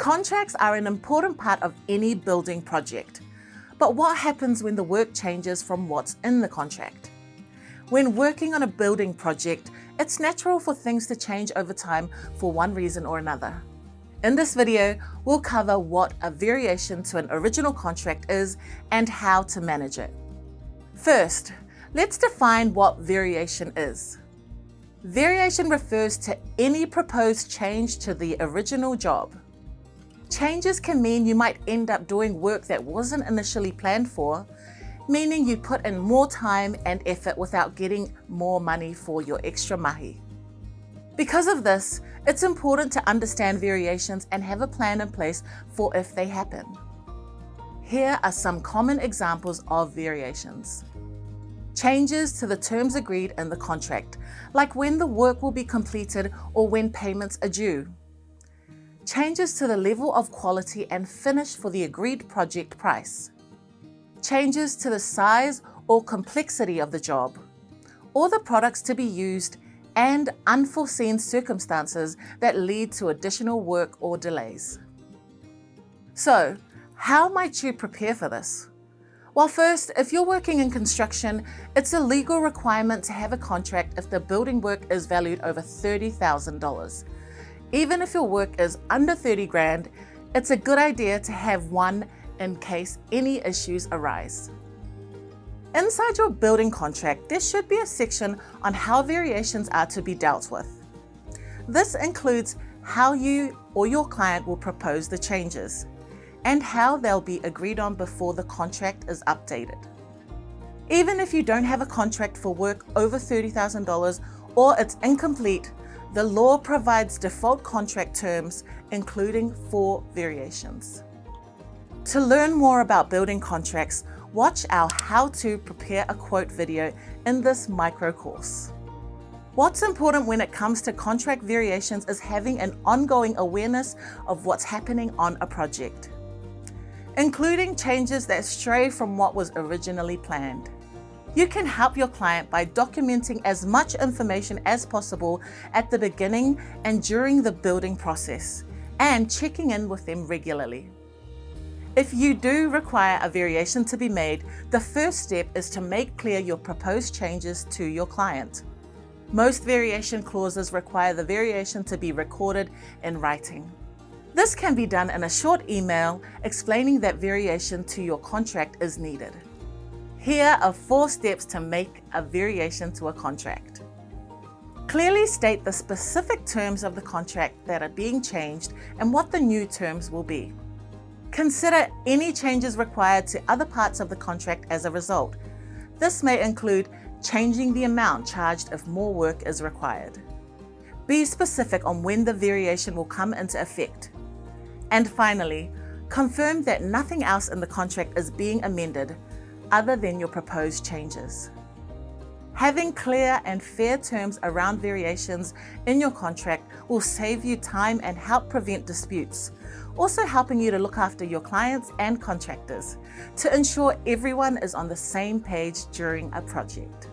Contracts are an important part of any building project. But what happens when the work changes from what's in the contract? When working on a building project, it's natural for things to change over time for one reason or another. In this video, we'll cover what a variation to an original contract is and how to manage it. First, let's define what variation is. Variation refers to any proposed change to the original job. Changes can mean you might end up doing work that wasn't initially planned for, meaning you put in more time and effort without getting more money for your extra mahi. Because of this, it's important to understand variations and have a plan in place for if they happen. Here are some common examples of variations. Changes to the terms agreed in the contract, like when the work will be completed or when payments are due. Changes to the level of quality and finish for the agreed project price. Changes to the size or complexity of the job, or the products to be used, and unforeseen circumstances that lead to additional work or delays. So, how might you prepare for this? Well, first, if you're working in construction, it's a legal requirement to have a contract if the building work is valued over $30,000. Even if your work is under 30 grand, it's a good idea to have one in case any issues arise. Inside your building contract, there should be a section on how variations are to be dealt with. This includes how you or your client will propose the changes and how they'll be agreed on before the contract is updated. Even if you don't have a contract for work over $30,000 or it's incomplete, the law provides default contract terms, including 4 variations. To learn more about building contracts, watch our How to Prepare a Quote video in this micro course. What's important when it comes to contract variations is having an ongoing awareness of what's happening on a project, including changes that stray from what was originally planned. You can help your client by documenting as much information as possible at the beginning and during the building process, and checking in with them regularly. If you do require a variation to be made, the first step is to make clear your proposed changes to your client. Most variation clauses require the variation to be recorded in writing. This can be done in a short email explaining that variation to your contract is needed. Here are 4 steps to make a variation to a contract. Clearly state the specific terms of the contract that are being changed and what the new terms will be. Consider any changes required to other parts of the contract as a result. This may include changing the amount charged if more work is required. Be specific on when the variation will come into effect. And finally, confirm that nothing else in the contract is being amended other than your proposed changes. Having clear and fair terms around variations in your contract will save you time and help prevent disputes, also helping you to look after your clients and contractors to ensure everyone is on the same page during a project.